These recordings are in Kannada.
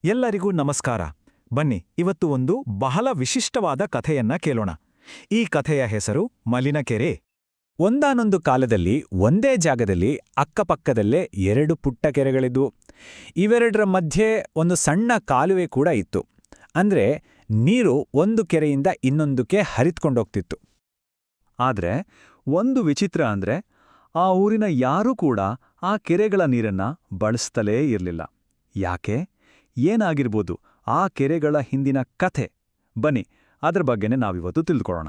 ಎಲ್ಲರಿಗೂ ನಮಸ್ಕಾರ. ಬನ್ನಿ, ಇವತ್ತು ಒಂದು ಬಹಳ ವಿಶಿಷ್ಟವಾದ ಕಥೆಯನ್ನ ಕೇಳೋಣ. ಈ ಕಥೆಯ ಹೆಸರು ಮಲಿನಕೆರೆ. ಒಂದಾನೊಂದು ಕಾಲದಲ್ಲಿ ಒಂದೇ ಜಾಗದಲ್ಲಿ ಅಕ್ಕಪಕ್ಕದಲ್ಲೇ ಎರಡು ಪುಟ್ಟ ಕೆರೆಗಳಿದ್ವು. ಇವೆರಡರ ಮಧ್ಯೆ ಒಂದು ಸಣ್ಣ ಕಾಲುವೆ ಕೂಡ ಇತ್ತು. ಅಂದ್ರೆ ನೀರು ಒಂದು ಕೆರೆಯಿಂದ ಇನ್ನೊಂದಕ್ಕೆ ಹರಿದ್ಕೊಂಡೋಗ್ತಿತ್ತು. ಆದ್ರೆ ಒಂದು ವಿಚಿತ್ರ ಅಂದ್ರೆ ಆ ಊರಿನ ಯಾರೂ ಕೂಡ ಆ ಕೆರೆಗಳ ನೀರನ್ನ ಬಳಸ್ತಲೇ ಇರಲಿಲ್ಲ. ಯಾಕೆ? ಏನಾಗಿರ್ಬೋದು ಆ ಕೆರೆಗಳ ಹಿಂದಿನ ಕಥೆ? ಬನ್ನಿ, ಅದ್ರ ಬಗ್ಗೆನೇ ನಾವಿವತ್ತು ತಿಳ್ಕೊಳ್ಳೋಣ.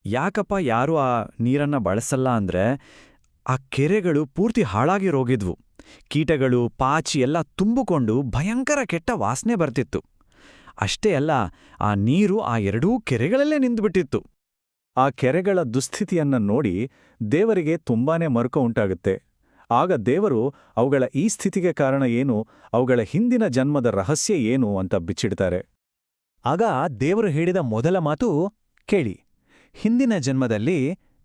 ಯಾಕಪ್ಪ ಯಾರೂ ಆ ನೀರನ್ನ ಬಳಸಲ್ಲ ಅಂದ್ರೆ, ಆ ಕೆರೆಗಳು ಪೂರ್ತಿ ಹಾಳಾಗಿರೋಗಿದ್ವು. ಕೀಟಗಳು, ಪಾಚಿ ಎಲ್ಲ ತುಂಬಿಕೊಂಡು ಭಯಂಕರ ಕೆಟ್ಟ ವಾಸನೆ ಬರ್ತಿತ್ತು. ಅಷ್ಟೇ ಅಲ್ಲ, ಆ ನೀರು ಆ ಎರಡೂ ಕೆರೆಗಳಲ್ಲೇ ನಿಂತುಬಿಟ್ಟಿತ್ತು. ಆ ಕೆರೆಗಳ ದುಸ್ಥಿತಿಯನ್ನ ನೋಡಿ ದೇವರಿಗೆ ತುಂಬಾನೇ ಮರುಕ ಉಂಟಾಗುತ್ತೆ. ಆಗ ದೇವರು ಅವುಗಳ ಈ ಸ್ಥಿತಿಗೆ ಕಾರಣ ಏನು, ಅವುಗಳ ಹಿಂದಿನ ಜನ್ಮದ ರಹಸ್ಯ ಏನು ಅಂತ ಬಿಚ್ಚಿಡ್ತಾರೆ. ಆಗ ದೇವರು ಹೇಳಿದ ಮೊದಲ ಮಾತು ಕೇಳಿ. ಹಿಂದಿನ ಜನ್ಮದಲ್ಲಿ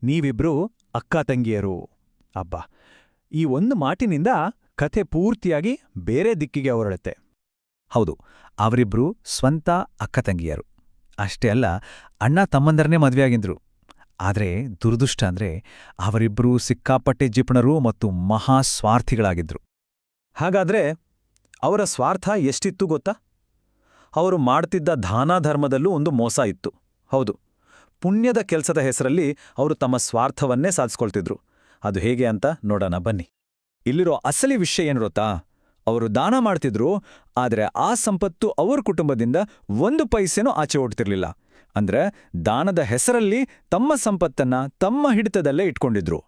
ನೀವಿಬ್ರೂ ಅಕ್ಕ ತಂಗಿಯರು. ಅಬ್ಬಾ, ಈ ಒಂದು ಮಾಟಿನಿಂದ ಕಥೆ ಪೂರ್ತಿಯಾಗಿ ಬೇರೆ ದಿಕ್ಕಿಗೆ ಹೊರಳುತ್ತೆ. ಹೌದು, ಅವರಿಬ್ರೂ ಸ್ವಂತ ಅಕ್ಕ ತಂಗಿಯರು. ಅಷ್ಟೇ ಅಲ್ಲ, ಅಣ್ಣ ತಮ್ಮಂದರನೇ ಮದುವೆಯಾಗಿದ್ರು. ಆದರೆ ದುರದೃಷ್ಟ ಅಂದ್ರೆ ಅವರಿಬ್ಬರೂ ಸಿಕ್ಕಾಪಟ್ಟೆ ಜಿಪುಣರು ಮತ್ತು ಮಹಾಸ್ವಾರ್ಥಿಗಳಾಗಿದ್ರು. ಹಾಗಾದ್ರೆ ಅವರ ಸ್ವಾರ್ಥ ಎಷ್ಟಿತ್ತು ಗೊತ್ತಾ? ಅವರು ಮಾಡ್ತಿದ್ದ ದಾನ ಧರ್ಮದಲ್ಲೂ ಒಂದು ಮೋಸ ಇತ್ತು. ಹೌದು, ಪುಣ್ಯದ ಕೆಲಸದ ಹೆಸರಲ್ಲಿ ಅವರು ತಮ್ಮ ಸ್ವಾರ್ಥವನ್ನೇ ಸಾಧಿಸ್ಕೊಳ್ತಿದ್ರು. ಅದು ಹೇಗೆ ಅಂತ ನೋಡೋಣ ಬನ್ನಿ. ಇಲ್ಲಿರೋ ಅಸಲಿ ವಿಷಯ ಏನು ಗೊತ್ತಾ? ಅವರು ದಾನ ಮಾಡ್ತಿದ್ರು, ಆದರೆ ಆ ಸಂಪತ್ತು ಅವ್ರ ಕುಟುಂಬದಿಂದ ಒಂದು ಪೈಸೆನೂ ಆಚೆ ಓಡ್ತಿರ್ಲಿಲ್ಲ. ಅಂದ್ರೆ ದಾನದ ಹೆಸರಲ್ಲಿ ತಮ್ಮ ಸಂಪತ್ತನ್ನ ತಮ್ಮ ಹಿಡಿತದಲ್ಲೇ ಇಟ್ಕೊಂಡಿದ್ರು.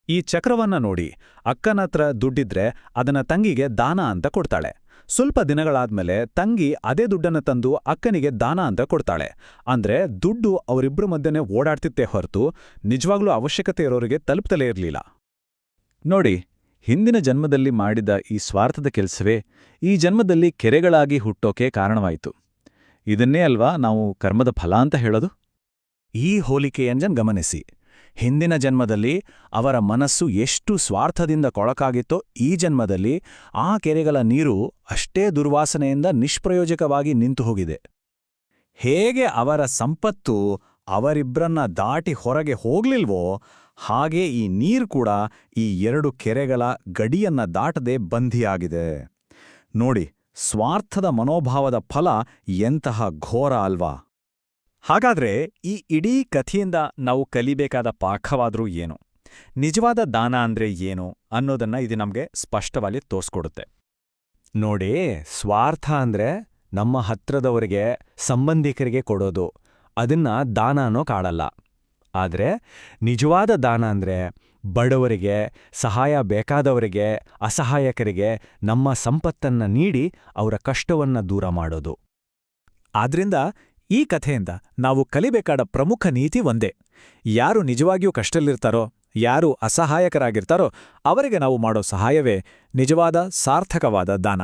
ಈ ಚಕ್ರವನ್ನ ನೋಡಿ, ಅಕ್ಕನತ್ರ ದುಡ್ಡಿದ್ರೆ ಅದನ್ನ ತಂಗಿಗೆ ದಾನ ಅಂತ ಕೊಡ್ತಾಳೆ. ಸ್ವಲ್ಪ ದಿನಗಳಾದ್ಮೇಲೆ ತಂಗಿ ಅದೇ ದುಡ್ಡನ್ನ ತಂದು ಅಕ್ಕನಿಗೆ ದಾನ ಅಂತ ಕೊಡ್ತಾಳೆ. ಅಂದ್ರೆ ದುಡ್ಡು ಅವರಿಬ್ಬರ ಮಧ್ಯೆನೇ ಓಡಾಡ್ತಿತ್ತೇ ಹೊರತು ನಿಜವಾಗ್ಲೂ ಅವಶ್ಯಕತೆ ಇರೋರಿಗೆ ತಲುಪ್ತಲೇ ಇರಲಿಲ್ಲ. ನೋಡಿ, ಹಿಂದಿನ ಜನ್ಮದಲ್ಲಿ ಮಾಡಿದ ಈ ಸ್ವಾರ್ಥದ ಕೆಲಸವೇ ಈ ಜನ್ಮದಲ್ಲಿ ಕೆರೆಗಳಾಗಿ ಹುಟ್ಟೋಕೆ ಕಾರಣವಾಯಿತು. ಇದನ್ನೇ ಅಲ್ವಾ ನಾವು ಕರ್ಮದ ಫಲ ಅಂತ ಹೇಳೋದು? ಈ ಹೋಲಿಕೆಯನ್ನ ಗಮನಿಸಿ. ಹಿಂದಿನ ಜನ್ಮದಲ್ಲಿ ಅವರ ಮನಸ್ಸು ಎಷ್ಟು ಸ್ವಾರ್ಥದಿಂದ ಕೊಳಕಾಗಿತ್ತೋ, ಈ ಜನ್ಮದಲ್ಲಿ ಆ ಕೆರೆಗಳ ನೀರು ಅಷ್ಟೇ ದುರ್ವಾಸನೆಯಿಂದ ನಿಷ್ಪ್ರಯೋಜಕವಾಗಿ ನಿಂತು ಹೋಗಿದೆ. ಹೇಗೆ ಅವರ ಸಂಪತ್ತು ಅವರಿಬ್ಬರನ್ನ ದಾಟಿ ಹೊರಗೆ ಹೋಗ್ಲಿಲ್ವೋ, ಹಾಗೆ ಈ ನೀರು ಕೂಡ ಈ ಎರಡು ಕೆರೆಗಳ ಗಡಿಯನ್ನ ದಾಟದೆ ಬಂಧಿಯಾಗಿದೆ. ನೋಡಿ, ಸ್ವಾರ್ಥದ ಮನೋಭಾವದ ಫಲ ಎಂತಹ ಘೋರ ಅಲ್ವಾ? ಹಾಗಾದ್ರೆ ಈ ಇಡೀ ಕಥೆಯಿಂದ ನಾವು ಕಲಿಬೇಕಾದ ಪಾಠವಾದ್ರೂ ಏನು? ನಿಜವಾದ ದಾನ ಅಂದ್ರೆ ಏನು ಅನ್ನೋದನ್ನ ಇದು ನಮ್ಗೆ ಸ್ಪಷ್ಟವಾಗಿ ತೋರ್ಸ್ಕೊಡುತ್ತೆ. ನೋಡಿ, ಸ್ವಾರ್ಥ ಅಂದ್ರೆ ನಮ್ಮ ಹತ್ರದವರಿಗೆ, ಸಂಬಂಧಿಕರಿಗೆ ಕೊಡೋದು. ಅದನ್ನ ದಾನ ಅನ್ನೋ ಕಾಣಲ್ಲ. ಆದ್ರೆ ನಿಜವಾದ ದಾನ ಅಂದ್ರೆ ಬಡವರಿಗೆ, ಸಹಾಯ ಬೇಕಾದವರಿಗೆ, ಅಸಹಾಯಕರಿಗೆ ನಮ್ಮ ಸಂಪತ್ತನ್ನ ನೀಡಿ ಅವರ ಕಷ್ಟವನ್ನ ದೂರ ಮಾಡೋದು. ಆದ್ರಿಂದ ಈ ಕಥೆಯಿಂದ ನಾವು ಕಲಿಬೇಕಾದ ಪ್ರಮುಖ ನೀತಿ ಒಂದೇ: ಯಾರು ನಿಜವಾಗಿಯೂ ಕಷ್ಟದಲ್ಲಿರ್ತಾರೋ, ಯಾರು ಅಸಹಾಯಕರಾಗಿರ್ತಾರೋ ಅವರಿಗೆ ನಾವು ಮಾಡೋ ಸಹಾಯವೇ ನಿಜವಾದ ಸಾರ್ಥಕವಾದ ದಾನ.